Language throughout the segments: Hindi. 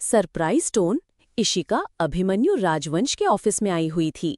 Surprise tone. इशिका अभिमन्यु राजवंश के ऑफिस में आई हुई थी।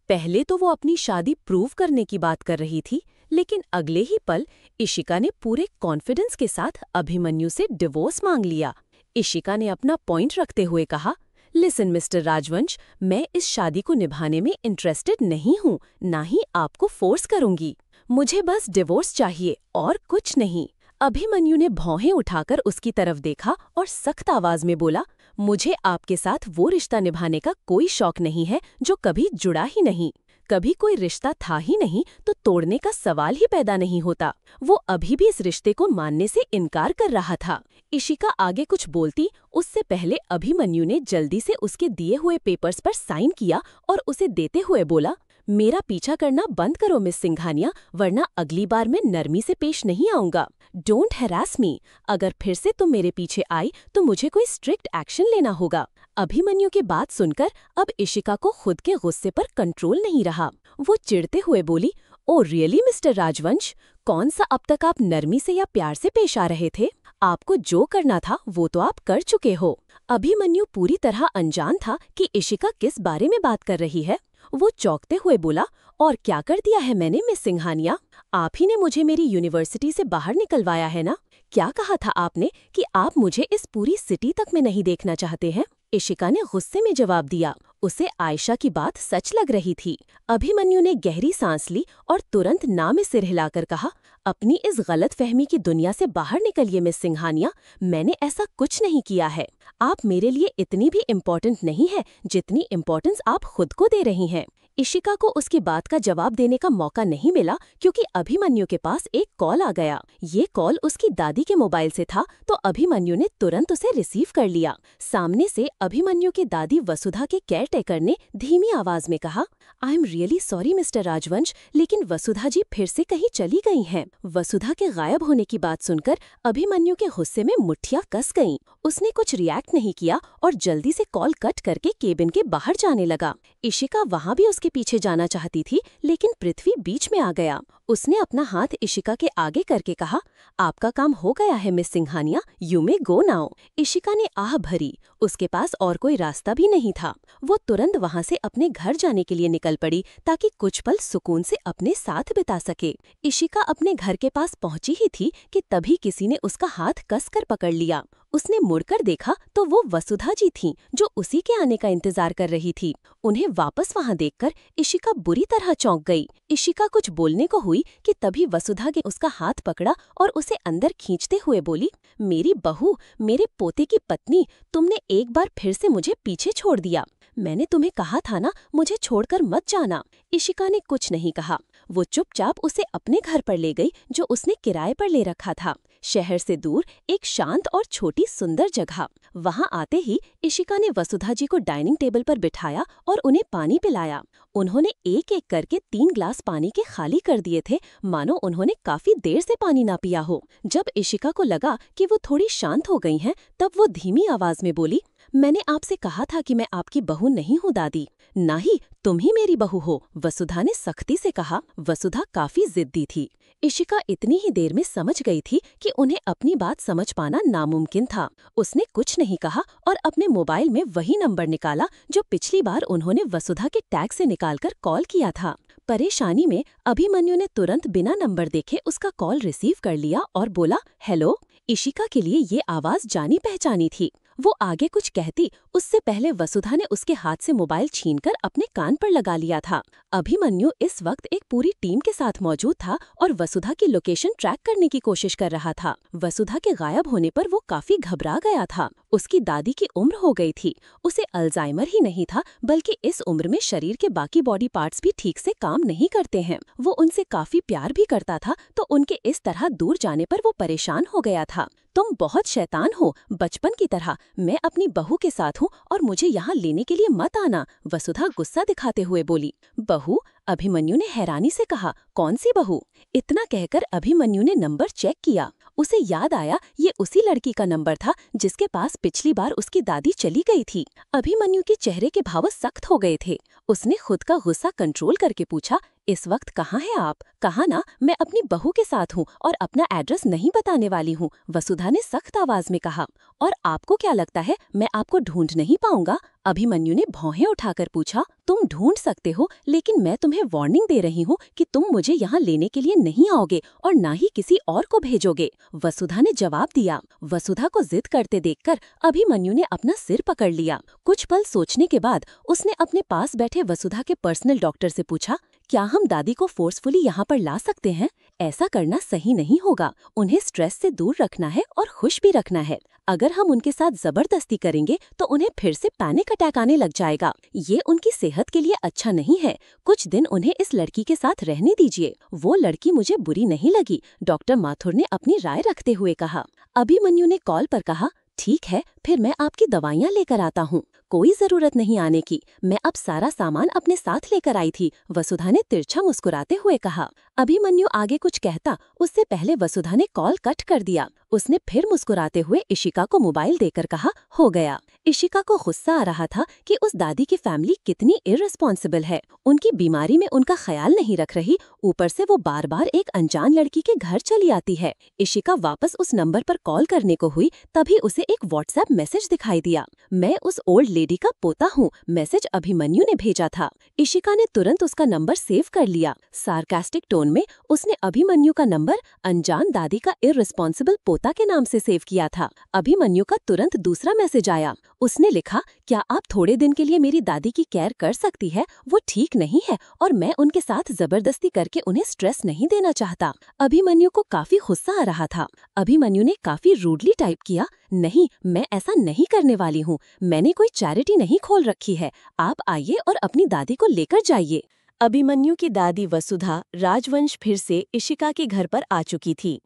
पहले तो वो अपनी शादी प्रूव करने की बात कर रही थी, लेकिन अगले ही पल इशिका ने पूरे कॉन्फिडेंस के साथ अभिमन्यु से डिवोर्स मांग लिया। इशिका ने अपना पॉइंट रखते हुए कहा, लिसन मिस्टर राजवंश, मैं इस शादी को निभाने में इंटरेस्टेड नहीं हूँ, ना ही आपको फोर्स करूंगी। मुझे बस डिवोर्स चाहिए और कुछ नहीं। अभिमन्यु ने भौहें उठाकर उसकी तरफ देखा और सख्त आवाज में बोला, मुझे आपके साथ वो रिश्ता निभाने का कोई शौक नहीं है जो कभी जुड़ा ही नहीं। कभी कोई रिश्ता था ही नहीं तो तोड़ने का सवाल ही पैदा नहीं होता। वो अभी भी इस रिश्ते को मानने से इनकार कर रहा था। इशिका आगे कुछ बोलती उससे पहले अभिमन्यु ने जल्दी से उसके दिए हुए पेपर्स पर साइन किया और उसे देते हुए बोला, मेरा पीछा करना बंद करो मिस सिंघानिया, वरना अगली बार मैं नरमी से पेश नहीं आऊंगा। डोंट हैरास मी। अगर फिर से तुम मेरे पीछे आई तो मुझे कोई स्ट्रिक्ट एक्शन लेना होगा। अभिमन्यु की बात सुनकर अब इशिका को खुद के गुस्से पर कंट्रोल नहीं रहा। वो चिढ़ते हुए बोली, ओ रियली मिस्टर राजवंश, कौन सा अब तक आप नरमी से या प्यार से पेश आ रहे थे? आपको जो करना था वो तो आप कर चुके हो। अभिमन्यु पूरी तरह अनजान था कि इशिका किस बारे में बात कर रही है। वो चौंकते हुए बोला, और क्या कर दिया है मैंने मिस सिंघानिया? आप ही ने मुझे मेरी यूनिवर्सिटी से बाहर निकलवाया है ना? क्या कहा था आपने कि आप मुझे इस पूरी सिटी तक में नहीं देखना चाहते हैं? इशिका ने गुस्से में जवाब दिया। उसे आयशा की बात सच लग रही थी। अभिमन्यु ने गहरी सांस ली और तुरंत ना में सिर हिलाकर कहा, अपनी इस गलतफहमी की दुनिया से बाहर निकलिए मिस सिंघानिया, मैंने ऐसा कुछ नहीं किया है। आप मेरे लिए इतनी भी इम्पोर्टेंट नहीं है जितनी इम्पोर्टेंस आप खुद को दे रही हैं। इशिका को उसकी बात का जवाब देने का मौका नहीं मिला क्योंकि अभिमन्यु के पास एक कॉल आ गया। ये कॉल उसकी दादी के मोबाइल से था तो अभिमन्यु ने तुरंत उसे रिसीव कर लिया। सामने से अभिमन्यु की दादी वसुधा के केयरटेकर ने धीमी आवाज में कहा, I am really sorry mister राजवंश, लेकिन वसुधा जी फिर से कहीं चली गई हैं। वसुधा के गायब होने की बात सुनकर अभिमन्यु के गुस्से में मुट्ठियां कस गईं। उसने कुछ रिएक्ट नहीं किया और जल्दी से कॉल कट करके केबिन के बाहर जाने लगा। इशिका वहां भी उसके पीछे जाना चाहती थी, लेकिन पृथ्वी बीच में आ गया। उसने अपना हाथ इशिका के आगे करके कहा, आपका काम हो गया है miss Singhania, you may go now. Ishika ने आह भरी। उसके पास और कोई रास्ता भी नहीं था। वो तुरंत वहां से अपने घर जाने के लिए निकल पड़ी ताकि कुछ पल सुकून से अपने साथ बिता सके। इशिका अपने घर के पास पहुंची ही थी कि तभी किसी ने उसका हाथ कसकर पकड़ लिया। उसने मुड़कर देखा तो वो वसुधा जी थीं, जो उसी के आने का इंतजार कर रही थी। उन्हें वापस वहां देखकर इशिका बुरी तरह चौंक गई। इशिका कुछ बोलने को हुई कि तभी वसुधा ने उसका हाथ पकड़ा और उसे अंदर खींचते हुए बोली, मेरी बहू, मेरे पोते की पत्नी, तुमने एक बार फिर से मुझे पीछे छोड़ दिया। मैंने तुम्हें कहा था ना, मुझे छोड़कर मत जाना। इशिका ने कुछ नहीं कहा। वो चुपचाप उसे अपने घर पर ले गई जो उसने किराए पर ले रखा था, शहर से दूर एक शांत और छोटी सुंदर जगह। वहां आते ही इशिका ने वसुधा जी को डाइनिंग टेबल पर बिठाया और उन्हें पानी पिलाया। उन्होंने एक एक करके 3 ग्लास पानी के खाली कर दिए थे, मानो उन्होंने काफी देर से पानी ना पिया हो। जब इशिका को लगा कि वो थोड़ी शांत हो गई हैं, तब वो धीमी आवाज में बोली, मैंने आपसे कहा था कि मैं आपकी बहू नहीं हूँ दादी। ना ही तुम ही मेरी बहू हो, वसुधा ने सख्ती से कहा। वसुधा काफी जिद्दी थी। इशिका इतनी ही देर में समझ गई थी कि उन्हें अपनी बात समझ पाना नामुमकिन था। उसने कुछ नहीं कहा और अपने मोबाइल में वही नंबर निकाला जो पिछली बार उन्होंने वसुधा के टैग से निकालकर कॉल किया था। परेशानी में अभिमन्यु ने तुरंत बिना नंबर देखे उसका कॉल रिसीव कर लिया और बोला, हेलो। इशिका के लिए ये आवाज जानी पहचानी थी। वो आगे कुछ कहती उससे पहले वसुधा ने उसके हाथ से मोबाइल छीनकर अपने कान पर लगा लिया था। अभिमन्यु इस वक्त एक पूरी टीम के साथ मौजूद था और वसुधा की लोकेशन ट्रैक करने की कोशिश कर रहा था। वसुधा के गायब होने पर वो काफी घबरा गया था। उसकी दादी की उम्र हो गई थी। उसे अल्जाइमर ही नहीं था, बल्कि इस उम्र में शरीर के बाकी बॉडी पार्ट्स भी ठीक से काम नहीं करते हैं। वो उनसे काफी प्यार भी करता था, तो उनके इस तरह दूर जाने पर वो परेशान हो गया था। तुम बहुत शैतान हो, बचपन की तरह। मैं अपनी बहू के साथ हूँ और मुझे यहाँ लेने के लिए मत आना, वसुधा गुस्सा दिखाते हुए बोली। बहू? अभिमन्यु ने हैरानी से कहा, कौन सी बहू? इतना कहकर अभिमन्यु ने नंबर चेक किया। उसे याद आया ये उसी लड़की का नंबर था जिसके पास पिछली बार उसकी दादी चली गई थी। अभिमन्यु के चेहरे के भाव सख्त हो गए थे। उसने खुद का गुस्सा कंट्रोल करके पूछा, इस वक्त कहाँ है आप? कहा ना, मैं अपनी बहू के साथ हूँ और अपना एड्रेस नहीं बताने वाली हूँ, वसुधा ने सख्त आवाज में कहा। और आपको क्या लगता है मैं आपको ढूंढ नहीं पाऊंगा? अभिमन्यु ने भौहें उठाकर पूछा। तुम ढूंढ सकते हो, लेकिन मैं तुम्हें वार्निंग दे रही हूँ कि तुम मुझे यहाँ लेने के लिए नहीं आओगे और ना ही किसी और को भेजोगे, वसुधा ने जवाब दिया। वसुधा को जिद करते देखकर अभिमन्यु ने अपना सिर पकड़ लिया। कुछ पल सोचने के बाद उसने अपने पास बैठे वसुधा के पर्सनल डॉक्टर से पूछा, क्या हम दादी को फोर्सफुली यहाँ पर ला सकते हैं? ऐसा करना सही नहीं होगा। उन्हें स्ट्रेस से दूर रखना है और खुश भी रखना है। अगर हम उनके साथ जबरदस्ती करेंगे तो उन्हें फिर से पैनिक अटैक आने लग जाएगा। ये उनकी सेहत के लिए अच्छा नहीं है। कुछ दिन उन्हें इस लड़की के साथ रहने दीजिए। वो लड़की मुझे बुरी नहीं लगी, डॉक्टर माथुर ने अपनी राय रखते हुए कहा। अभिमन्यु ने कॉल पर कहा, ठीक है, फिर मैं आपकी दवाइयाँ लेकर आता हूँ। कोई जरूरत नहीं आने की, मैं अब सारा सामान अपने साथ लेकर आई थी, वसुधा ने तिरछा मुस्कुराते हुए कहा। अभिमन्यु आगे कुछ कहता उससे पहले वसुधा ने कॉल कट कर दिया। उसने फिर मुस्कुराते हुए इशिका को मोबाइल देकर कहा, हो गया। इशिका को गुस्सा आ रहा था कि उस दादी की फैमिली कितनी इररिस्पॉन्सिबल है। उनकी बीमारी में उनका ख्याल नहीं रख रही, ऊपर से वो बार बार एक अनजान लड़की के घर चली आती है। इशिका वापस उस नंबर पर कॉल करने को हुई, तभी उसे एक व्हाट्सएप मैसेज दिखाई दिया। मैं उस ओल्ड लेडी का पोता हूँ, मैसेज अभिमन्यु ने भेजा था। इशिका ने तुरंत उसका नंबर सेव कर लिया। सार्कास्टिक टोन में उसने अभिमन्यु का नंबर अनजान दादी का इररिस्पॉन्सिबल पोता के नाम से सेव किया था। अभिमन्यु का तुरंत दूसरा मैसेज आया। उसने लिखा, क्या आप थोड़े दिन के लिए मेरी दादी की केयर कर सकती है? वो ठीक नहीं है और मैं उनके साथ जबरदस्ती करके उन्हें स्ट्रेस नहीं देना चाहता। अभिमन्यु को काफी गुस्सा आ रहा था। अभिमन्यु ने काफी रूडली टाइप किया, नहीं, मैं ऐसा नहीं करने वाली हूँ। मैंने कोई चैरिटी नहीं खोल रखी है। आप आइए और अपनी दादी को लेकर जाइए। अभिमन्यु की दादी वसुधा राजवंश फिर से इशिका के घर पर आ चुकी थी।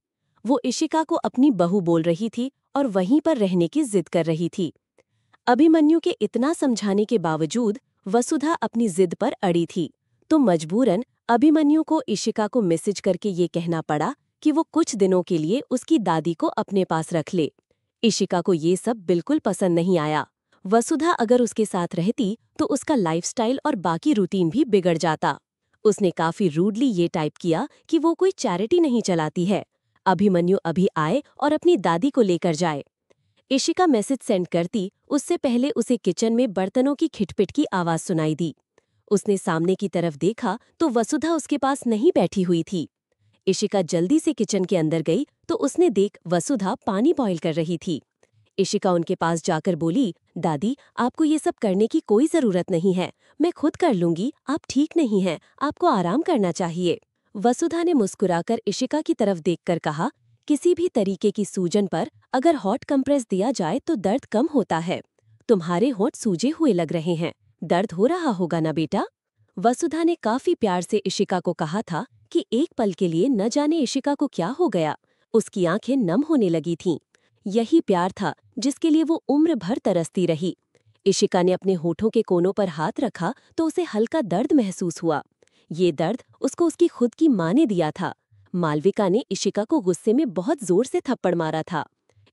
वो इशिका को अपनी बहू बोल रही थी और वहीं पर रहने की जिद कर रही थी। अभिमन्यु के इतना समझाने के बावजूद वसुधा अपनी जिद पर अड़ी थी, तो मजबूरन अभिमन्यु को इशिका को मैसेज करके ये कहना पड़ा कि वो कुछ दिनों के लिए उसकी दादी को अपने पास रख ले। इशिका को ये सब बिल्कुल पसंद नहीं आया। वसुधा अगर उसके साथ रहती तो उसका लाइफस्टाइल और बाकी रूटीन भी बिगड़ जाता। उसने काफी रूडली ये टाइप किया कि वो कोई चैरिटी नहीं चलाती है। अभिमन्यु अभी आए और अपनी दादी को लेकर जाए। इशिका मैसेज सेंड करती उससे पहले उसे किचन में बर्तनों की खिटपिट की आवाज सुनाई दी। उसने सामने की तरफ देखा तो वसुधा उसके पास नहीं बैठी हुई थी। इशिका जल्दी से किचन के अंदर गई तो उसने देख वसुधा पानी बॉईल कर रही थी। इशिका उनके पास जाकर बोली, दादी, आपको ये सब करने की कोई जरूरत नहीं है, मैं खुद कर लूंगी, आप ठीक नहीं हैं, आपको आराम करना चाहिए। वसुधा ने मुस्कुराकर इशिका की तरफ देखकर कहा, किसी भी तरीके की सूजन पर अगर हॉट कंप्रेस दिया जाए तो दर्द कम होता है। तुम्हारे होंठ सूजे हुए लग रहे हैं, दर्द हो रहा होगा ना बेटा? वसुधा ने काफी प्यार से इशिका को कहा था कि एक पल के लिए न जाने इशिका को क्या हो गया, उसकी आंखें नम होने लगी थीं। यही प्यार था जिसके लिए वो उम्र भर तरसती रही। इशिका ने अपने होठों के कोनों पर हाथ रखा तो उसे हल्का दर्द महसूस हुआ। ये दर्द उसको उसकी खुद की माँ ने दिया था। मालविका ने इशिका को गुस्से में बहुत जोर से थप्पड़ मारा था।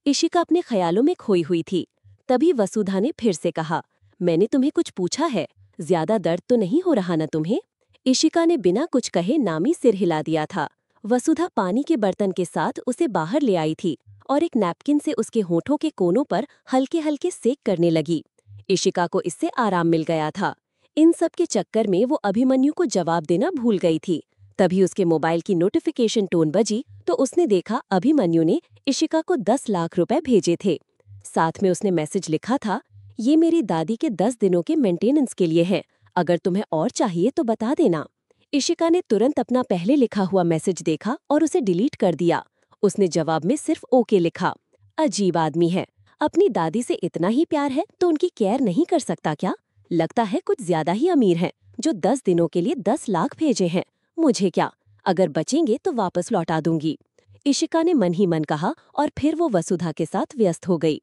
इशिका अपने ख्यालों में खोई हुई थी। तभी वसुधा ने फिर से कहा, मैंने तुम्हें कुछ पूछा है, ज्यादा दर्द तो नहीं हो रहा ना तुम्हें? इशिका ने बिना कुछ कहे नामी सिर हिला दिया था। वसुधा पानी के बर्तन के साथ उसे बाहर ले आई थी और एक नैपकिन से उसके होठों के कोनों पर हल्के हल्के सेक करने लगी। इशिका को इससे आराम मिल गया था। इन सब के चक्कर में वो अभिमन्यु को जवाब देना भूल गई थी। तभी उसके मोबाइल की नोटिफिकेशन टोन बजी तो उसने देखा अभिमन्यु ने इशिका को 10 लाख रुपए भेजे थे। साथ में उसने मैसेज लिखा था, ये मेरी दादी के 10 दिनों के मेंटेनेंस के लिए है, अगर तुम्हें और चाहिए तो बता देना। इशिका ने तुरंत अपना पहले लिखा हुआ मैसेज देखा और उसे डिलीट कर दिया। उसने जवाब में सिर्फ ओके लिखा। अजीब आदमी है, अपनी दादी से इतना ही प्यार है तो उनकी केयर नहीं कर सकता क्या? लगता है कुछ ज्यादा ही अमीर है जो 10 दिनों के लिए 10 लाख भेजे हैं। मुझे क्या, अगर बचेंगे तो वापस लौटा दूंगी। इशिका ने मन ही मन कहा और फिर वो वसुधा के साथ व्यस्त हो गई।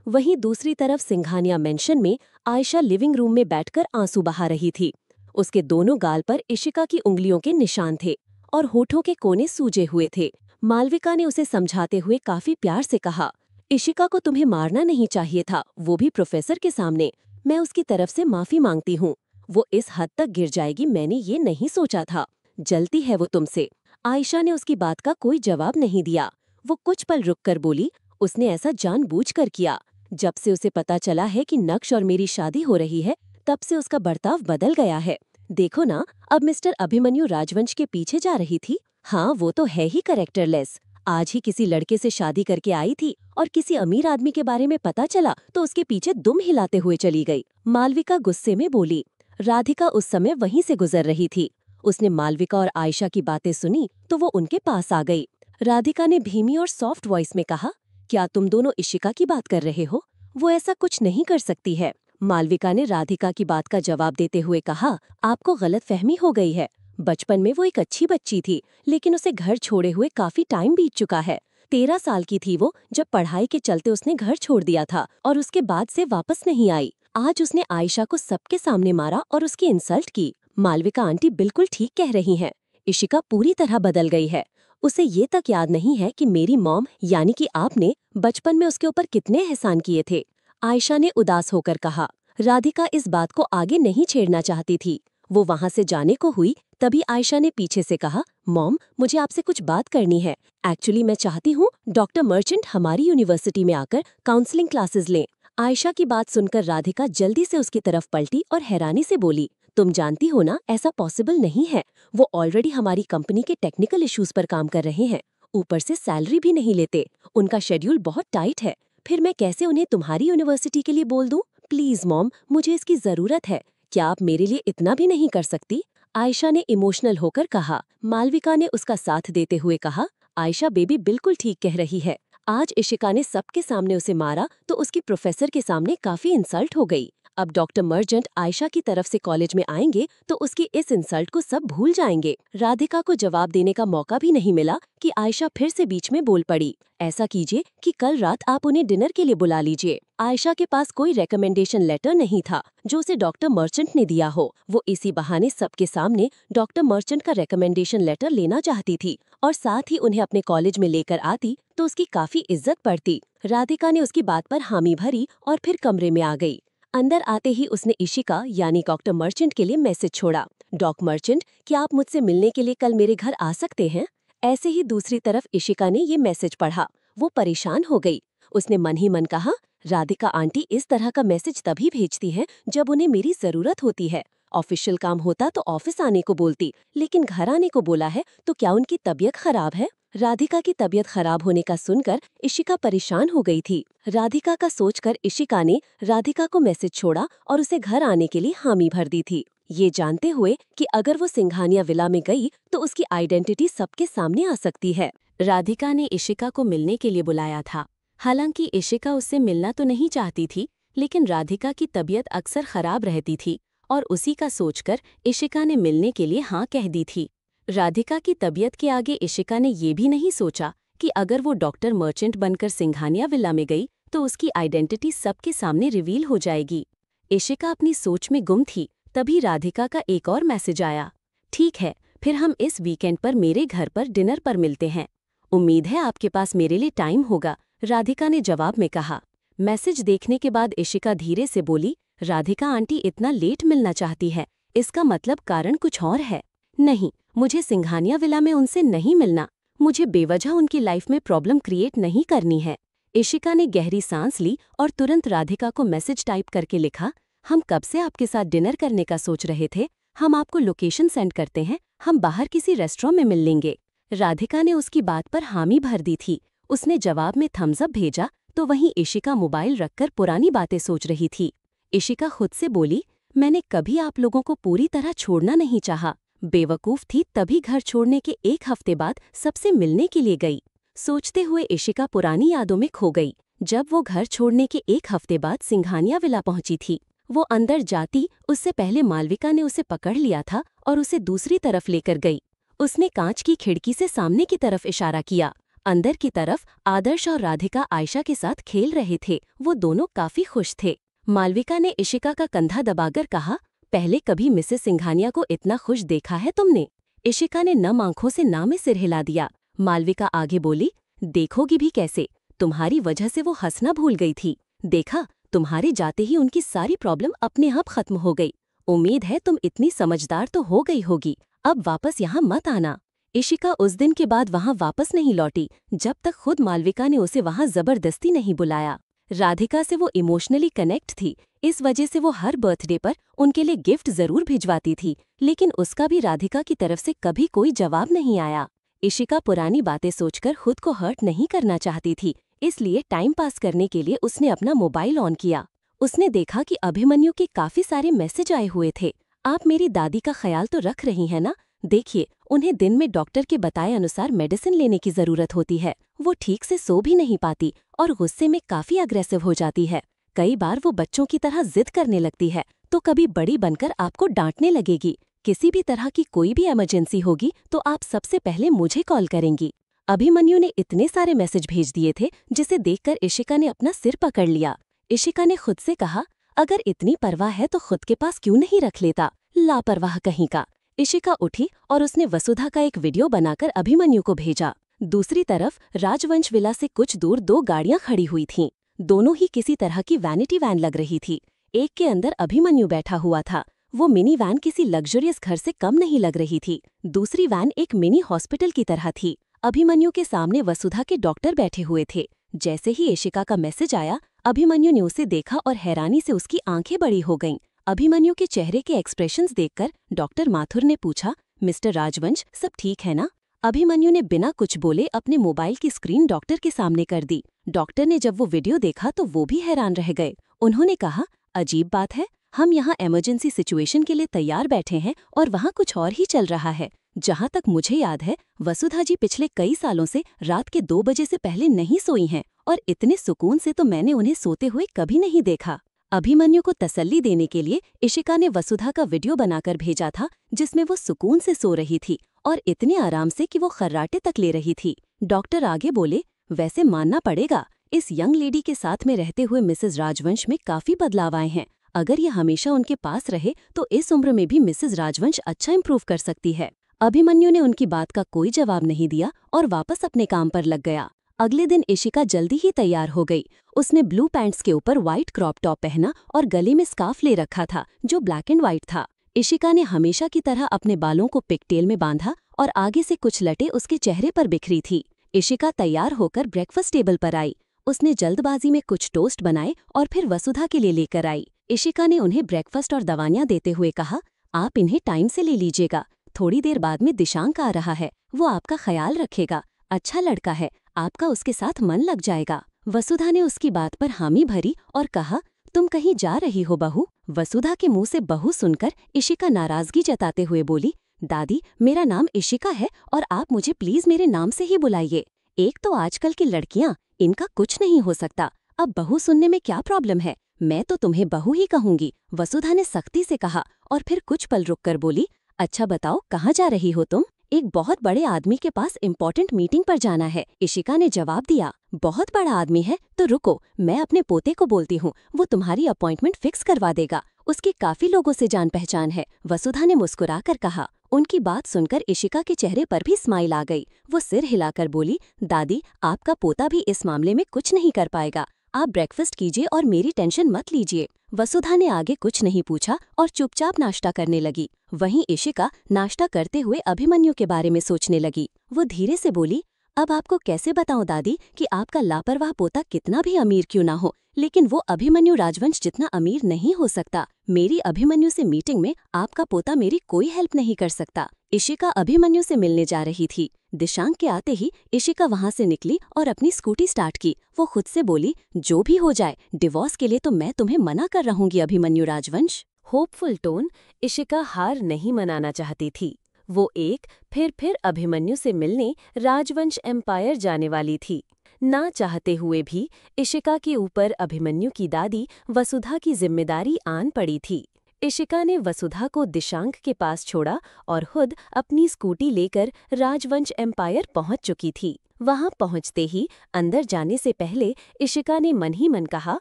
वहीं दूसरी तरफ सिंघानिया मेंशन में आयशा लिविंग रूम में बैठकर आंसू बहा रही थी। उसके दोनों गाल पर इशिका की उंगलियों के निशान थे और होठों के कोने सूजे हुए थे। मालविका ने उसे समझाते हुए काफी प्यार से कहा, इशिका को तुम्हें मारना नहीं चाहिए था, वो भी प्रोफेसर के सामने। मैं उसकी तरफ से माफी मांगती हूँ। वो इस हद तक गिर जाएगी मैंने ये नहीं सोचा था। जलती है वो तुमसे। आयशा ने उसकी बात का कोई जवाब नहीं दिया। वो कुछ पल रुककर बोली, उसने ऐसा जानबूझकर किया। जब से उसे पता चला है कि नक्श और मेरी शादी हो रही है, तब से उसका बर्ताव बदल गया है। देखो ना, अब मिस्टर अभिमन्यु राजवंश के पीछे जा रही थी। हाँ, वो तो है ही कैरेक्टरलेस। आज ही किसी लड़के से शादी करके आई थी और किसी अमीर आदमी के बारे में पता चला तो उसके पीछे दुम हिलाते हुए चली गई। मालविका गुस्से में बोली। राधिका उस समय वहीं से गुजर रही थी। उसने मालविका और आयशा की बातें सुनी तो वो उनके पास आ गई। राधिका ने धीमी और सॉफ्ट वॉइस में कहा, क्या तुम दोनों इशिका की बात कर रहे हो? वो ऐसा कुछ नहीं कर सकती है। मालविका ने राधिका की बात का जवाब देते हुए कहा, आपको गलतफहमी हो गई है। बचपन में वो एक अच्छी बच्ची थी, लेकिन उसे घर छोड़े हुए काफी टाइम बीत चुका है। 13 साल की थी वो जब पढ़ाई के चलते उसने घर छोड़ दिया था और उसके बाद से वापस नहीं आई। आज उसने आयशा को सबके सामने मारा और उसकी इंसल्ट की। मालविका आंटी बिल्कुल ठीक कह रही हैं। इशिका पूरी तरह बदल गई है। उसे ये तक याद नहीं है कि मेरी मॉम यानी कि आपने बचपन में उसके ऊपर कितने एहसान किए थे। आयशा ने उदास होकर कहा। राधिका इस बात को आगे नहीं छेड़ना चाहती थी। वो वहाँ से जाने को हुई, तभी आयशा ने पीछे से कहा, मॉम, मुझे आपसे कुछ बात करनी है। एक्चुअली मैं चाहती हूँ डॉक्टर मर्चेंट हमारी यूनिवर्सिटी में आकर काउंसलिंग क्लासेस लें। आयशा की बात सुनकर राधिका जल्दी से उसकी तरफ पलटी और हैरानी से बोली, तुम जानती हो ना, ऐसा पॉसिबल नहीं है। वो ऑलरेडी हमारी कंपनी के टेक्निकल इश्यूज पर काम कर रहे हैं, ऊपर से सैलरी भी नहीं लेते। उनका शेड्यूल बहुत टाइट है। फिर मैं कैसे उन्हें तुम्हारी यूनिवर्सिटी के लिए बोल दूं? प्लीज मॉम, मुझे इसकी जरूरत है। क्या आप मेरे लिए इतना भी नहीं कर सकती? आयशा ने इमोशनल होकर कहा। मालविका ने उसका साथ देते हुए कहा, आयशा बेबी बिल्कुल ठीक कह रही है। आज इशिका ने सबके सामने उसे मारा तो उसकी प्रोफेसर के सामने काफी इंसल्ट हो गई। अब डॉक्टर मर्चेंट आयशा की तरफ से कॉलेज में आएंगे तो उसकी इस इंसल्ट को सब भूल जाएंगे। राधिका को जवाब देने का मौका भी नहीं मिला कि आयशा फिर से बीच में बोल पड़ी। ऐसा कीजिए कि कल रात आप उन्हें डिनर के लिए बुला लीजिए। आयशा के पास कोई रेकमेंडेशन लेटर नहीं था जो उसे डॉक्टर मर्चेंट ने दिया हो। वो इसी बहाने सबके सामने डॉक्टर मर्चेंट का रेकमेंडेशन लेटर लेना चाहती थी और साथ ही उन्हें अपने कॉलेज में लेकर आती तो उसकी काफी इज्जत पड़ती। राधिका ने उसकी बात पर हामी भरी और फिर कमरे में आ गई। अंदर आते ही उसने इशिका यानी डॉक्टर मर्चेंट के लिए मैसेज छोड़ा। डॉक मर्चेंट, क्या आप मुझसे मिलने के लिए कल मेरे घर आ सकते हैं? ऐसे ही दूसरी तरफ इशिका ने ये मैसेज पढ़ा। वो परेशान हो गई। उसने मन ही मन कहा, राधिका आंटी इस तरह का मैसेज तभी भेजती हैं जब उन्हें मेरी जरूरत होती है। ऑफिशियल काम होता तो ऑफिस आने को बोलती, लेकिन घर आने को बोला है तो क्या उनकी तबीयत खराब है? राधिका की तबीयत खराब होने का सुनकर इशिका परेशान हो गई थी। राधिका का सोचकर इशिका ने राधिका को मैसेज छोड़ा और उसे घर आने के लिए हामी भर दी थी, ये जानते हुए कि अगर वो सिंघानिया विला में गई तो उसकी आइडेंटिटी सबके सामने आ सकती है। राधिका ने इशिका को मिलने के लिए बुलाया था। हालांकि इशिका उससे मिलना तो नहीं चाहती थी, लेकिन राधिका की तबीयत अक्सर खराब रहती थी और उसी का सोचकर इशिका ने मिलने के लिए हाँ कह दी थी। राधिका की तबीयत के आगे इशिका ने ये भी नहीं सोचा कि अगर वो डॉक्टर मर्चेंट बनकर सिंघानिया विला में गई तो उसकी आइडेंटिटी सबके सामने रिवील हो जाएगी। इशिका अपनी सोच में गुम थी, तभी राधिका का एक और मैसेज आया। ठीक है, फिर हम इस वीकेंड पर मेरे घर पर डिनर पर मिलते हैं। उम्मीद है आपके पास मेरे लिए टाइम होगा, राधिका ने जवाब में कहा। मैसेज देखने के बाद इशिका धीरे से बोली, राधिका आंटी इतना लेट मिलना चाहती है, इसका मतलब कारण कुछ और है। नहीं, मुझे सिंघानिया विला में उनसे नहीं मिलना। मुझे बेवजह उनकी लाइफ में प्रॉब्लम क्रिएट नहीं करनी है। इशिका ने गहरी सांस ली और तुरंत राधिका को मैसेज टाइप करके लिखा, हम कब से आपके साथ डिनर करने का सोच रहे थे। हम आपको लोकेशन सेंड करते हैं, हम बाहर किसी रेस्टोरेंट में मिल लेंगे। राधिका ने उसकी बात पर हामी भर दी थी। उसने जवाब में थम्स अप भेजा तो वहीं इशिका मोबाइल रखकर पुरानी बातें सोच रही थी। इशिका खुद से बोली, मैंने कभी आप लोगों को पूरी तरह छोड़ना नहीं चाहा। बेवकूफ थी तभी घर छोड़ने के एक हफ्ते बाद सबसे मिलने के लिए गई। सोचते हुए इशिका पुरानी यादों में खो गई। जब वो घर छोड़ने के एक हफ्ते बाद सिंघानिया विला पहुंची थी, वो अंदर जाती उससे पहले मालविका ने उसे पकड़ लिया था और उसे दूसरी तरफ लेकर गई। उसने कांच की खिड़की से सामने की तरफ इशारा किया। अंदर की तरफ आदर्श और राधिका आयशा के साथ खेल रहे थे। वो दोनों काफी खुश थे। मालविका ने इशिका का कंधा दबाकर कहा, पहले कभी मिसेस सिंघानिया को इतना खुश देखा है तुमने? इशिका ने नम आंखों से ना में सिर हिला दिया। मालविका आगे बोली, देखोगी भी कैसे, तुम्हारी वजह से वो हंसना भूल गई थी। देखा, तुम्हारे जाते ही उनकी सारी प्रॉब्लम अपने आप खत्म हो गई। उम्मीद है तुम इतनी समझदार तो हो गई होगी। अब वापस यहाँ मत आना। इशिका उस दिन के बाद वहाँ वापस नहीं लौटी जब तक खुद मालविका ने उसे वहाँ जबरदस्ती नहीं बुलाया। राधिका से वो इमोशनली कनेक्ट थी, इस वजह से वो हर बर्थडे पर उनके लिए गिफ्ट जरूर भिजवाती थी, लेकिन उसका भी राधिका की तरफ से कभी कोई जवाब नहीं आया। इशिका पुरानी बातें सोचकर खुद को हर्ट नहीं करना चाहती थी, इसलिए टाइम पास करने के लिए उसने अपना मोबाइल ऑन किया। उसने देखा कि अभिमन्यु के काफी सारे मैसेज आए हुए थे। आप मेरी दादी का ख्याल तो रख रही हैं ना? देखिए, उन्हें दिन में डॉक्टर के बताए अनुसार मेडिसिन लेने की जरूरत होती है। वो ठीक से सो भी नहीं पाती और गुस्से में काफी अग्रेसिव हो जाती है। कई बार वो बच्चों की तरह जिद करने लगती है, तो कभी बड़ी बनकर आपको डांटने लगेगी। किसी भी तरह की कोई भी इमरजेंसी होगी तो आप सबसे पहले मुझे कॉल करेंगी। अभिमन्यु ने इतने सारे मैसेज भेज दिए थे जिसे देखकर इशिका ने अपना सिर पकड़ लिया। इशिका ने खुद से कहा, अगर इतनी परवाह है तो खुद के पास क्यों नहीं रख लेता, लापरवाह कहीं का। इशिका उठी और उसने वसुधा का एक वीडियो बनाकर अभिमन्यु को भेजा। दूसरी तरफ राजवंश विला से कुछ दूर 2 गाड़ियां खड़ी हुई थीं। दोनों ही किसी तरह की वैनिटी वैन लग रही थी। एक के अंदर अभिमन्यु बैठा हुआ था। वो मिनी वैन किसी लग्जरियस घर से कम नहीं लग रही थी। दूसरी वैन एक मिनी हॉस्पिटल की तरह थी। अभिमन्यु के सामने वसुधा के डॉक्टर बैठे हुए थे। जैसे ही इशिका का मैसेज आया, अभिमन्यु ने उसे देखा और हैरानी से उसकी आंखें बड़ी हो गईं। अभिमन्यु के चेहरे के एक्सप्रेशंस देखकर डॉक्टर माथुर ने पूछा, मिस्टर राजवंश, सब ठीक है ना? अभिमन्यु ने बिना कुछ बोले अपने मोबाइल की स्क्रीन डॉक्टर के सामने कर दी। डॉक्टर ने जब वो वीडियो देखा तो वो भी हैरान रह गए। उन्होंने कहा, अजीब बात है, हम यहाँ इमरजेंसी सिचुएशन के लिए तैयार बैठे हैं और वहाँ कुछ और ही चल रहा है। जहाँ तक मुझे याद है, वसुधा जी पिछले कई सालों से रात के 2 बजे से पहले नहीं सोई हैं और इतने सुकून से तो मैंने उन्हें सोते हुए कभी नहीं देखा। अभिमन्यु को तसल्ली देने के लिए इशिका ने वसुधा का वीडियो बनाकर भेजा था जिसमें वो सुकून से सो रही थी और इतने आराम से कि वो खर्राटे तक ले रही थी। डॉक्टर आगे बोले, वैसे मानना पड़ेगा, इस यंग लेडी के साथ में रहते हुए मिसेज राजवंश में काफी बदलाव आए हैं। अगर ये हमेशा उनके पास रहे तो इस उम्र में भी मिसेज राजवंश अच्छा इम्प्रूव कर सकती है। अभिमन्यु ने उनकी बात का कोई जवाब नहीं दिया और वापस अपने काम पर लग गया। अगले दिन इशिका जल्दी ही तैयार हो गई। उसने ब्लू पैंट्स के ऊपर व्हाइट क्रॉप टॉप पहना और गले में स्कार्फ ले रखा था जो ब्लैक एंड व्हाइट था। इशिका ने हमेशा की तरह अपने बालों को पिगटेल में बांधा और आगे से कुछ लटें उसके चेहरे पर बिखरी थी। इशिका तैयार होकर ब्रेकफास्ट टेबल पर आई। उसने जल्दबाजी में कुछ टोस्ट बनाए और फिर वसुधा के लिए लेकर आई। इशिका ने उन्हें ब्रेकफास्ट और दवाइयाँ देते हुए कहा, आप इन्हें टाइम से ले लीजिएगा। थोड़ी देर बाद में दिशांक आ रहा है, वो आपका ख्याल रखेगा। अच्छा लड़का है, आपका उसके साथ मन लग जाएगा। वसुधा ने उसकी बात पर हामी भरी और कहा, तुम कहीं जा रही हो बहू? वसुधा के मुंह से बहू सुनकर इशिका नाराजगी जताते हुए बोली, दादी, मेरा नाम इशिका है और आप मुझे प्लीज मेरे नाम से ही बुलाइए। एक तो आजकल की लड़कियां, इनका कुछ नहीं हो सकता। अब बहू सुनने में क्या प्रॉब्लम है? मैं तो तुम्हें बहू ही कहूंगी, वसुधा ने सख्ती से कहा और फिर कुछ पल रुककर बोली, अच्छा बताओ, कहाँ जा रही हो तुम? एक बहुत बड़े आदमी के पास इम्पोर्टेंट मीटिंग पर जाना है। इशिका ने जवाब दिया, बहुत बड़ा आदमी है तो रुको, मैं अपने पोते को बोलती हूँ, वो तुम्हारी अपॉइंटमेंट फिक्स करवा देगा। उसकी काफी लोगों से जान पहचान है, वसुधा ने मुस्कुराकर कहा। उनकी बात सुनकर इशिका के चेहरे पर भी स्माइल आ गई। वो सिर हिलाकर बोली, दादी, आपका पोता भी इस मामले में कुछ नहीं कर पाएगा। आप ब्रेकफास्ट कीजिए और मेरी टेंशन मत लीजिए। वसुधा ने आगे कुछ नहीं पूछा और चुपचाप नाश्ता करने लगी। वहीं इशिका नाश्ता करते हुए अभिमन्यु के बारे में सोचने लगी। वो धीरे से बोली, अब आपको कैसे बताऊं दादी कि आपका लापरवाह पोता कितना भी अमीर क्यों ना हो, लेकिन वो अभिमन्यु राजवंश जितना अमीर नहीं हो सकता। मेरी अभिमन्यु से मीटिंग में आपका पोता मेरी कोई हेल्प नहीं कर सकता। इशिका अभिमन्यु से मिलने जा रही थी। दिशांक के आते ही इशिका वहां से निकली और अपनी स्कूटी स्टार्ट की। वो खुद से बोली, जो भी हो जाए, डिवोर्स के लिए तो मैं तुम्हें मना कर रहूंगी अभिमन्यु राजवंश। होपफुल टोन, इशिका हार नहीं मनाना चाहती थी। वो एक फिर अभिमन्यु से मिलने राजवंश एम्पायर जाने वाली थी। ना चाहते हुए भी इशिका के ऊपर अभिमन्यु की दादी वसुधा की जिम्मेदारी आन पड़ी थी। इशिका ने वसुधा को दिशांक के पास छोड़ा और खुद अपनी स्कूटी लेकर राजवंश एम्पायर पहुंच चुकी थी। वहां पहुंचते ही अंदर जाने से पहले इशिका ने मन ही मन कहा,